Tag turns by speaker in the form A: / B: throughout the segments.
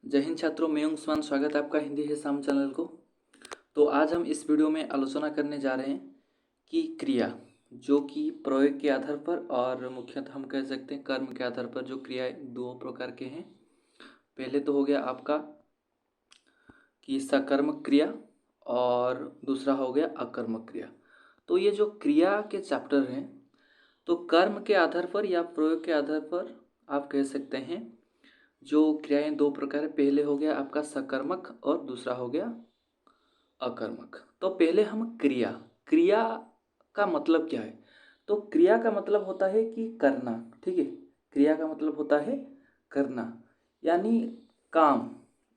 A: जय हिंद छात्रों, मैं उस्मान। स्वागत है आपका हिंदी है शाम चैनल को। तो आज हम इस वीडियो में आलोचना करने जा रहे हैं कि क्रिया जो कि प्रयोग के आधार पर और मुख्यतः हम कह सकते हैं कर्म के आधार पर जो क्रियाएं दो प्रकार के हैं। पहले तो हो गया आपका कि सकर्मक क्रिया और दूसरा हो गया अकर्मक क्रिया। तो ये जो क्रिया के चैप्टर हैं तो कर्म के आधार पर या प्रयोग के आधार पर आप कह सकते हैं जो क्रियाएं दो प्रकार है। पहले हो गया आपका सकर्मक और दूसरा हो गया अकर्मक। तो पहले हम क्रिया क्रिया का मतलब क्या है। तो क्रिया का मतलब होता है कि करना। ठीक है, क्रिया का मतलब होता है करना, यानी काम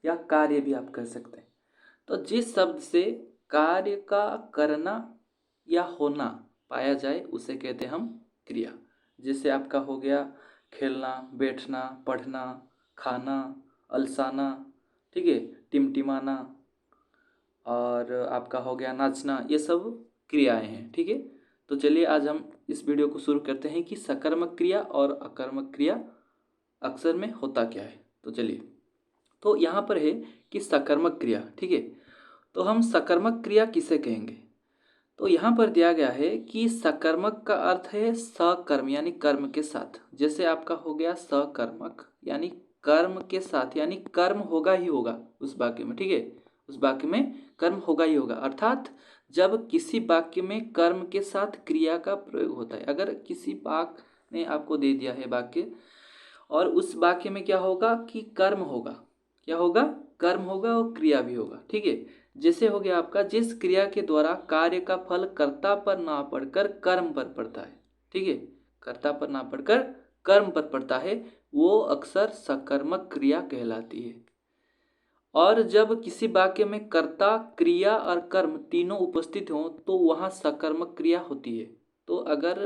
A: या कार्य भी आप कह सकते हैं। तो जिस शब्द से कार्य का करना या होना पाया जाए उसे कहते हैं हम क्रिया। जैसे आपका हो गया खेलना, बैठना, पढ़ना, खाना, अलसाना, ठीक है, टिमटिमाना, और आपका हो गया नाचना। ये सब क्रियाएं हैं। ठीक है, तो चलिए आज हम इस वीडियो को शुरू करते हैं कि सकर्मक क्रिया और अकर्मक क्रिया अक्सर में होता क्या है। तो चलिए, तो यहाँ पर है कि सकर्मक क्रिया। ठीक है, तो हम सकर्मक क्रिया किसे कहेंगे। तो यहाँ पर दिया गया है कि सकर्मक का अर्थ है सकर्म यानी कर्म के साथ। जैसे आपका हो गया सकर्मक यानी कर्म के साथ, यानी कर्म होगा ही होगा उस वाक्य में। ठीक है, उस वाक्य में कर्म होगा ही होगा। अर्थात जब किसी वाक्य में कर्म के साथ क्रिया का प्रयोग होता है, अगर किसी वाक्य ने आपको दे दिया है वाक्य और उस वाक्य में क्या होगा कि कर्म होगा, क्या होगा, कर्म होगा और क्रिया भी होगा। ठीक है, जैसे हो गया आपका जिस क्रिया के द्वारा कार्य का फल कर्ता पर ना पड़कर कर्म पर पड़ता है। ठीक है, कर्ता पर ना पड़कर कर्म पर पड़ता है, वो अक्सर सकर्मक क्रिया कहलाती है। और जब किसी वाक्य में कर्ता, क्रिया और कर्म तीनों उपस्थित हों तो वहाँ सकर्मक क्रिया होती है। तो अगर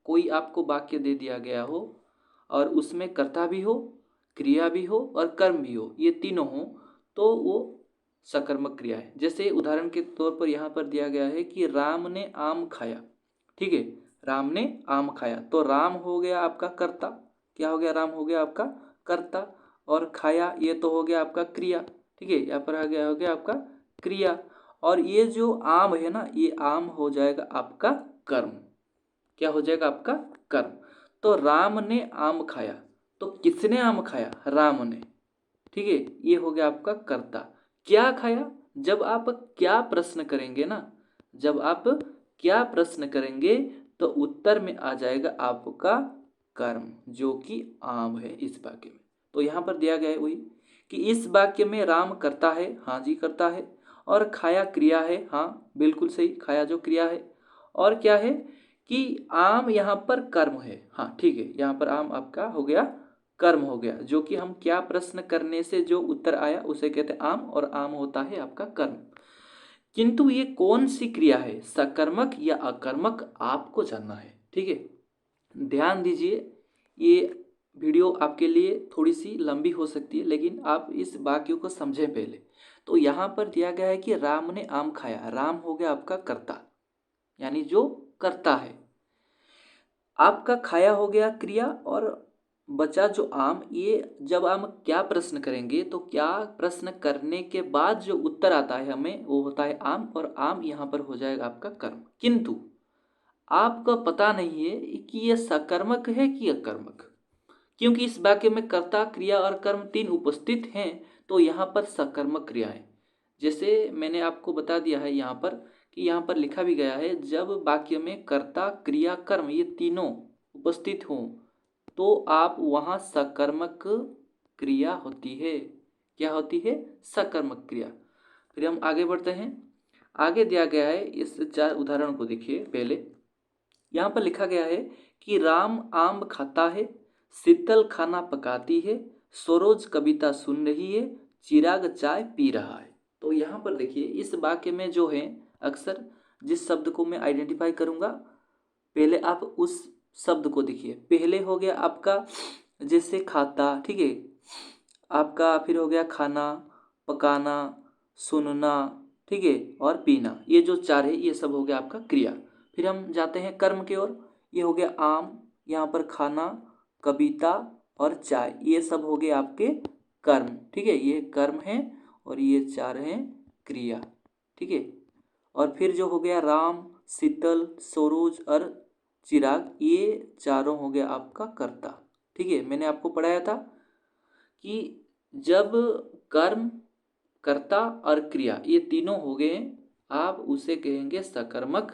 A: कोई आपको वाक्य दे दिया गया हो और उसमें कर्ता भी हो, क्रिया भी हो और कर्म भी हो, ये तीनों हो, तो वो सकर्मक क्रिया है। जैसे उदाहरण के तौर पर यहाँ पर दिया गया है कि राम ने आम खाया। ठीक है, राम ने आम खाया, तो राम हो गया आपका कर्ता। क्या हो गया, राम हो गया आपका कर्ता, और खाया ये तो हो गया आपका क्रिया। ठीक है, यहाँ पर आ गया हो गया आपका क्रिया, और ये जो आम है ना, ये आम हो जाएगा आपका कर्म। क्या हो जाएगा आपका कर्म। तो राम ने आम खाया, तो किसने आम खाया, राम ने। ठीक है, ये हो गया आपका कर्ता। क्या खाया, जब आप क्या प्रश्न करेंगे ना, जब आप क्या प्रश्न करेंगे तो उत्तर में आ जाएगा आपका कर्म, जो कि आम है इस वाक्य में। तो यहाँ पर दिया गया है वही कि इस वाक्य में राम करता है, हाँ जी करता है, और खाया क्रिया है, हाँ बिल्कुल सही, खाया जो क्रिया है, और क्या है कि आम यहाँ पर कर्म है। हाँ ठीक है, यहाँ पर आम आपका हो गया कर्म हो गया, जो कि हम क्या प्रश्न करने से जो उत्तर आया उसे कहते हैं आम, और आम होता है आपका कर्म। किंतु ये कौन सी क्रिया है, सकर्मक या अकर्मक, आपको जानना है। ठीक है, ध्यान दीजिए, ये वीडियो आपके लिए थोड़ी सी लंबी हो सकती है, लेकिन आप इस वाक्य को समझें पहले। तो यहाँ पर दिया गया है कि राम ने आम खाया, राम हो गया आपका कर्ता, यानी जो करता है। आपका खाया हो गया क्रिया, और बचा जो आम, ये जब हम क्या प्रश्न करेंगे तो क्या प्रश्न करने के बाद जो उत्तर आता है हमें वो होता है आम, और आम यहाँ पर हो जाएगा आपका कर्म। किंतु आपका पता नहीं है कि यह सकर्मक है कि अकर्मक, क्योंकि इस वाक्य में कर्ता, क्रिया और कर्म तीन उपस्थित हैं, तो यहाँ पर सकर्मक क्रिया है। जैसे मैंने आपको बता दिया है यहाँ पर कि यहाँ पर लिखा भी गया है, जब वाक्य में कर्ता, क्रिया, कर्म ये तीनों उपस्थित हों तो आप वहाँ सकर्मक क्रिया होती है। क्या होती है, सकर्मक क्रिया। फिर हम आगे बढ़ते हैं। आगे दिया गया है, इस चार उदाहरण को देखिए। पहले यहाँ पर लिखा गया है कि राम आम खाता है, शीतल खाना पकाती है, सरोज कविता सुन रही है, चिराग चाय पी रहा है। तो यहाँ पर देखिए, इस वाक्य में जो है अक्सर जिस शब्द को मैं आइडेंटिफाई करूँगा, पहले आप उस शब्द को देखिए। पहले हो गया आपका जैसे खाता, ठीक है, आपका फिर हो गया खाना, पकाना, सुनना, ठीक है, और पीना। ये जो चार है ये सब हो गया आपका क्रिया। फिर हम जाते हैं कर्म की ओर। ये हो गया आम, यहाँ पर खाना, कविता और चाय, ये सब हो गए आपके कर्म, ठीक है, ये कर्म है और ये 4 हैं क्रिया, ठीक है। और फिर जो हो गया राम, शीतल, सरोज और चिराग, ये चारों हो गया आपका कर्ता, ठीक है। मैंने आपको पढ़ाया था कि जब कर्म, कर्ता और क्रिया ये तीनों हो गए, आप उसे कहेंगे सकर्मक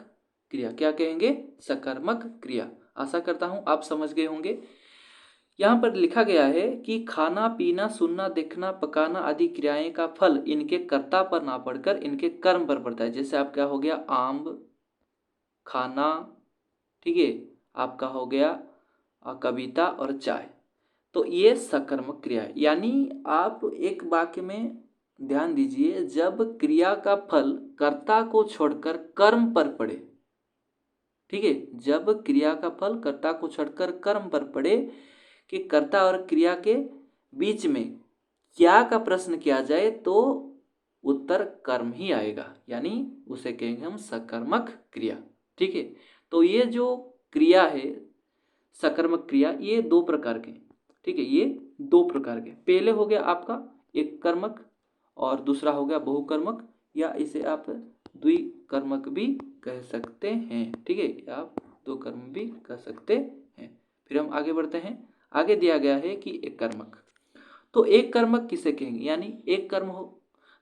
A: क्रिया। क्या कहेंगे? सकर्मक क्रिया। आशा करता हूं आप समझ गए होंगे। यहाँ पर लिखा गया है कि खाना, पीना, सुनना, देखना, पकाना आदि क्रियाएं का फल इनके कर्ता पर ना पड़कर इनके कर्म पर पड़ता है। जैसे आपका हो गया आम खाना, ठीक है, आपका हो गया कविता और चाय, तो ये सकर्मक क्रिया है। यानी आप एक वाक्य में ध्यान दीजिए, जब क्रिया का फल कर्ता को छोड़कर कर्म पर पड़े, ठीक है, जब क्रिया का फल कर्ता को छोड़कर कर्म पर पड़े कि कर्ता और क्रिया के बीच में क्या का प्रश्न किया जाए तो उत्तर कर्म ही आएगा, यानी उसे कहेंगे हम सकर्मक क्रिया, ठीक है। तो ये जो क्रिया है सकर्मक क्रिया, ये दो प्रकार के, ठीक है, ये दो प्रकार के। पहले हो गया आपका एक कर्मक और दूसरा हो गया बहुकर्मक, या इसे आप द्विकर्मक भी कह सकते हैं, ठीक है, आप दो कर्म भी कह सकते हैं। फिर हम आगे बढ़ते हैं। आगे दिया गया है कि एक कर्मक, तो एक कर्मक किसे कहेंगे? यानी एक कर्म हो,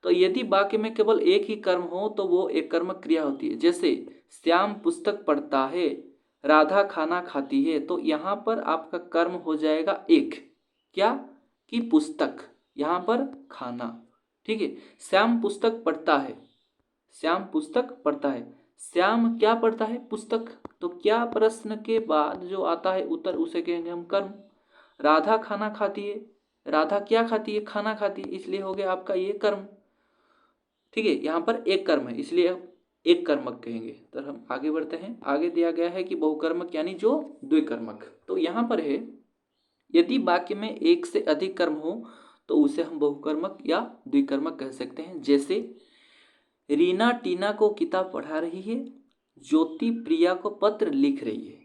A: तो यदि वाक्य में केवल एक ही कर्म हो तो वो एक कर्मक क्रिया होती है। जैसे श्याम पुस्तक पढ़ता है, राधा खाना खाती है, तो यहाँ पर आपका कर्म हो जाएगा एक, क्या कि पुस्तक, यहाँ पर खाना, ठीक है। श्याम पुस्तक पढ़ता है, श्याम पुस्तक पढ़ता है, श्याम क्या पढ़ता है? पुस्तक। तो क्या प्रश्न के बाद जो आता है उत्तर उसे कहेंगे हम कर्म। राधा खाना खाती है, राधा क्या खाती है? खाना खाती है, इसलिए हो गया आपका ये कर्म, ठीक है। यहाँ पर एक कर्म है इसलिए एक कर्मक कहेंगे। तो हम आगे बढ़ते हैं। आगे दिया गया है कि बहुकर्मक यानी जो द्विकर्मक। तो यहाँ पर है यदि वाक्य में एक से अधिक कर्म हो तो उसे हम बहुकर्मक या द्विकर्मक कह सकते हैं। जैसे रीना टीना को किताब पढ़ा रही है, ज्योति प्रिया को पत्र लिख रही है।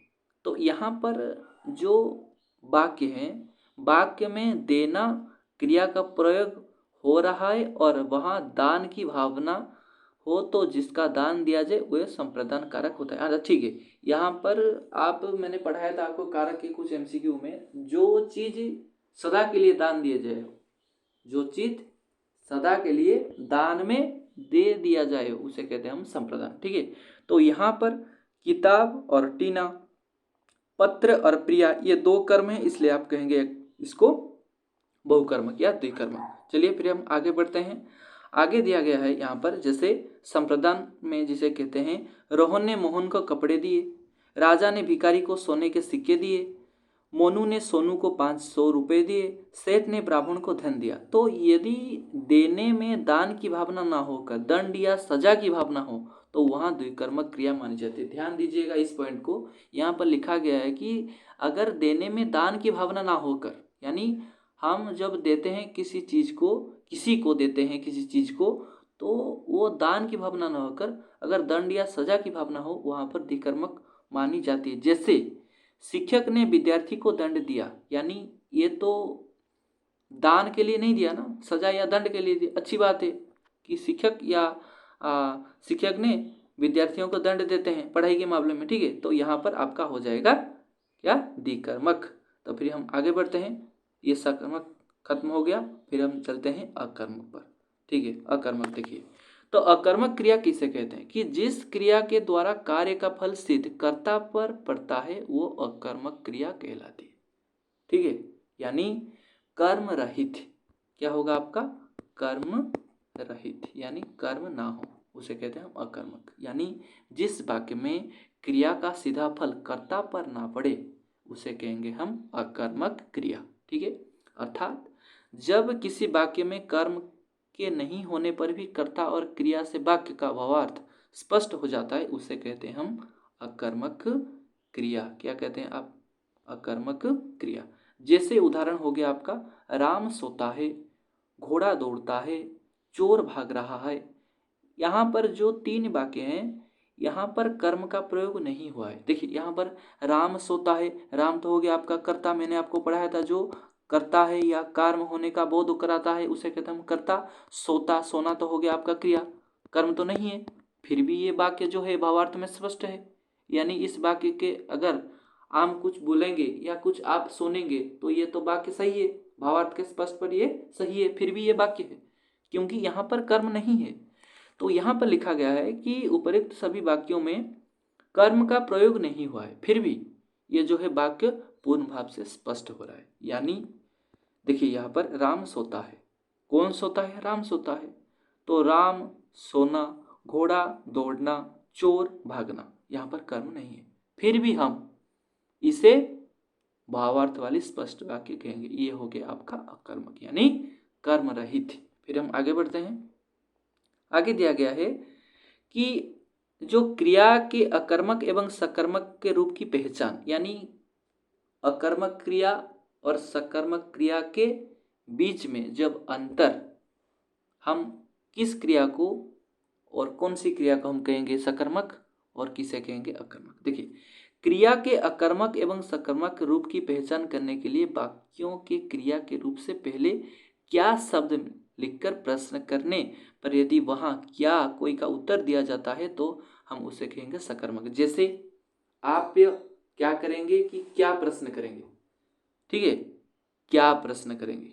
A: तो यहाँ पर जो वाक्य है, वाक्य में देना क्रिया का प्रयोग हो रहा है और वहाँ दान की भावना हो तो जिसका दान दिया जाए वह संप्रदान कारक होता है। अच्छा ठीक है, यहाँ पर आप मैंने पढ़ाया था आपको कारक के कुछ एमसीक्यू में, जो चीज सदा के लिए दान दिया जाए, जो चीज सदा के लिए दान में दे दिया जाए उसे कहते हैं हम संप्रदान, ठीक है। तो यहाँ पर किताब और टीना, पत्र और प्रिया ये दो कर्म है, इसलिए आप कहेंगे इसको बहुकर्मक या द्विकर्मक। चलिए फिर हम आगे बढ़ते हैं। आगे दिया गया है यहाँ पर, जैसे संप्रदान में जिसे कहते हैं, रोहन ने मोहन को कपड़े दिए, राजा ने भिखारी को सोने के सिक्के दिए, मोनू ने सोनू को 500 रुपये दिए, सेठ ने ब्राह्मण को धन दिया। तो यदि देने में दान की भावना ना होकर दंड या सजा की भावना हो तो वहाँ द्विकर्मक क्रिया मानी जाती है। ध्यान दीजिएगा इस पॉइंट को, यहाँ पर लिखा गया है कि अगर देने में दान की भावना ना होकर, यानी हम जब देते हैं किसी चीज़ को, किसी को देते हैं किसी चीज़ को, तो वो दान की भावना ना होकर अगर दंड या सजा की भावना हो वहाँ पर द्विकर्मक मानी जाती है। जैसे शिक्षक ने विद्यार्थी को दंड दिया, यानी ये तो दान के लिए नहीं दिया ना, सजा या दंड के लिए दिया। अच्छी बात है कि शिक्षक या शिक्षक ने विद्यार्थियों को दंड देते हैं पढ़ाई के मामले में, ठीक है। तो यहाँ पर आपका हो जाएगा क्या? द्विकर्मक। तो फिर हम आगे बढ़ते हैं, ये सकर्मक खत्म हो गया, फिर हम चलते हैं अकर्मक पर, ठीक है। अकर्मक देखिए, तो अकर्मक क्रिया किसे कहते हैं? कि जिस क्रिया के द्वारा कार्य का फल सिद्ध कर्ता पर पड़ता है वो अकर्मक क्रिया कहलाती है, ठीक है। यानी कर्म रहित, क्या होगा आपका? कर्म रहित, यानी कर्म ना हो उसे कहते हैं हम अकर्मक। यानी जिस वाक्य में क्रिया का सीधा फल कर्ता पर ना पड़े उसे कहेंगे हम अकर्मक क्रिया, ठीक है। अर्थात जब किसी वाक्य में कर्म के नहीं होने पर भी कर्ता और क्रिया से वाक्य का भावार्थ स्पष्ट हो जाता है उसे कहते हैं हम अकर्मक क्रिया। क्या कहते हैं आप? अकर्मक क्रिया। जैसे उदाहरण हो गया आपका, राम सोता है, घोड़ा दौड़ता है, चोर भाग रहा है। यहाँ पर जो तीन वाक्य हैं यहाँ पर कर्म का प्रयोग नहीं हुआ है। देखिए यहाँ पर राम सोता है, राम तो हो गया आपका कर्ता, मैंने आपको पढ़ाया था जो करता है या कर्म होने का बोध कराता है उसे कहते हैं हम कर्ता। सोता, सोना तो हो गया आपका क्रिया, कर्म तो नहीं है, फिर भी ये वाक्य जो है भावार्थ में स्पष्ट है। यानी इस वाक्य के अगर हम कुछ बोलेंगे या कुछ आप सुनेंगे तो ये तो वाक्य सही है, भावार्थ के स्पष्ट पर ये सही है, फिर भी ये वाक्य है क्योंकि यहाँ पर कर्म नहीं है। तो यहाँ पर लिखा गया है कि उपरोक्त सभी वाक्यों में कर्म का प्रयोग नहीं हुआ है, फिर भी ये जो है वाक्य पूर्ण भाव से स्पष्ट हो रहा है। यानी देखिए यहाँ पर राम सोता है, कौन सोता है? राम सोता है। तो राम सोना, घोड़ा दौड़ना, चोर भागना, यहाँ पर कर्म नहीं है, फिर भी हम इसे भावार्थ वाली स्पष्ट वाक्य कहेंगे। ये हो गया आपका अकर्मक यानी कर्म रहित। फिर हम आगे बढ़ते हैं। आगे दिया गया है कि जो क्रिया के अकर्मक एवं सकर्मक के रूप की पहचान, यानी अकर्मक क्रिया और सकर्मक क्रिया के बीच में जब अंतर, हम किस क्रिया को और कौन सी क्रिया को हम कहेंगे सकर्मक और किसे कहेंगे अकर्मक। देखिए, क्रिया के अकर्मक एवं सकर्मक रूप की पहचान करने के लिए वाक्यों के क्रिया के रूप से पहले क्या शब्द लिखकर प्रश्न करने पर यदि वहाँ क्या कोई का उत्तर दिया जाता है तो हम उसे कहेंगे सकर्मक। जैसे आप क्या करेंगे कि क्या प्रश्न करेंगे, ठीक है, क्या प्रश्न करेंगे,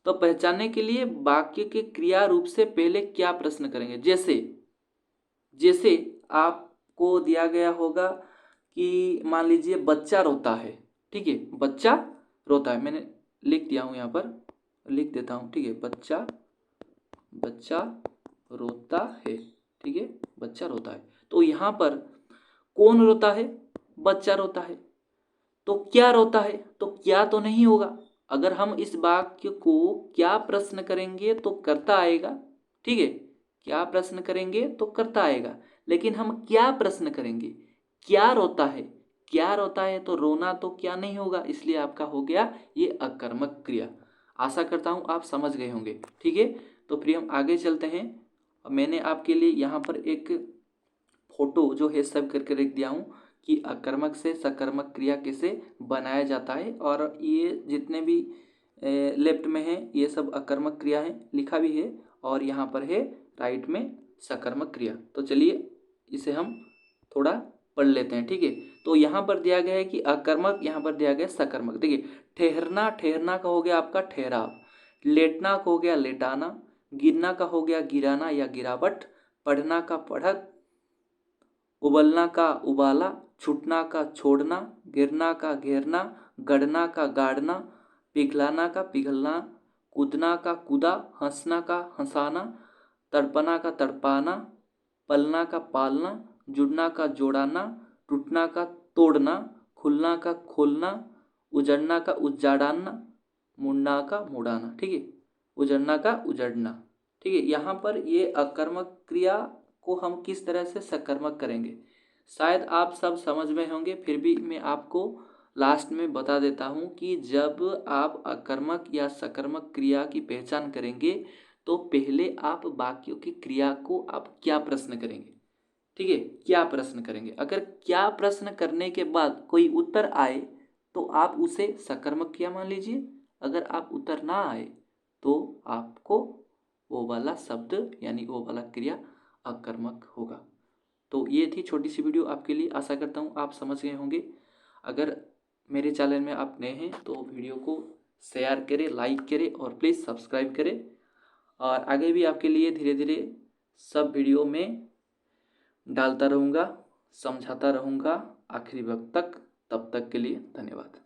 A: तो पहचानने के लिए वाक्य के क्रिया रूप से पहले क्या प्रश्न करेंगे। जैसे आपको दिया गया होगा कि मान लीजिए बच्चा रोता है, ठीक है, बच्चा रोता है, मैंने लिख दिया हूँ यहाँ पर, लिख देता हूँ, ठीक है, बच्चा रोता है, ठीक है, बच्चा रोता है। तो यहाँ पर कौन रोता है? बच्चा रोता है। तो क्या रोता है? तो क्या तो नहीं होगा। अगर हम इस वाक्य को क्या प्रश्न करेंगे तो कर्ता आएगा, ठीक है, क्या प्रश्न करेंगे तो कर्ता आएगा, लेकिन हम क्या प्रश्न करेंगे? क्या रोता है, क्या रोता है, तो रोना तो क्या नहीं होगा, इसलिए आपका हो गया ये अकर्मक क्रिया। आशा करता हूँ आप समझ गए होंगे, ठीक है। तो फिर हम आगे चलते हैं। मैंने आपके लिए यहाँ पर एक फोटो जो है सब करके रख दिया हूँ कि अकर्मक से सकर्मक क्रिया कैसे बनाया जाता है, और ये जितने भी लेफ्ट में है ये सब अकर्मक क्रिया है, लिखा भी है, और यहाँ पर है राइट में सकर्मक क्रिया। तो चलिए इसे हम थोड़ा पढ़ लेते हैं, ठीक है। तो यहाँ पर दिया गया है कि अकर्मक, यहाँ पर दिया गया सकर्मक। देखिए, ठहरना, ठहरना का हो गया आपका ठहराव, लेटना का हो गया लेटाना, गिरना का हो गया गिराना या गिरावट, पढ़ना का पढ़त, उबलना का उबाला, छूटना का छोड़ना, गिरना का घेरना, गड़ना का गाड़ना, पिघलाना का पिघलना, कूदना का कूदा, हंसना का हंसाना, तड़पना का तड़पाना, पलना का पालना, जुड़ना का जोड़ाना, टूटना का तोड़ना, खुलना का खोलना, उजड़ना का उजाड़ना, मुड़ना का मुड़ाना, ठीक है, उजड़ना का उजड़ना, ठीक है। यहाँ पर ये अकर्मक क्रिया को हम किस तरह से सकर्मक करेंगे शायद आप सब समझ में होंगे, फिर भी मैं आपको लास्ट में बता देता हूँ कि जब आप अकर्मक या सकर्मक क्रिया की पहचान करेंगे तो पहले आप वाक्यों की क्रिया को आप क्या प्रश्न करेंगे, ठीक है, क्या प्रश्न करेंगे। अगर क्या प्रश्न करने के बाद कोई उत्तर आए तो आप उसे सकर्मक क्रिया मान लीजिए, अगर आप उत्तर ना आए तो आपको वो वाला शब्द यानी वो वाला क्रिया अकर्मक होगा। तो ये थी छोटी सी वीडियो आपके लिए, आशा करता हूँ आप समझ गए होंगे। अगर मेरे चैनल में आप नए हैं तो वीडियो को शेयर करें, लाइक करें और प्लीज़ सब्सक्राइब करें, और आगे भी आपके लिए धीरे धीरे सब वीडियो में डालता रहूँगा, समझाता रहूँगा आखिरी वक्त तक। तब तक के लिए धन्यवाद।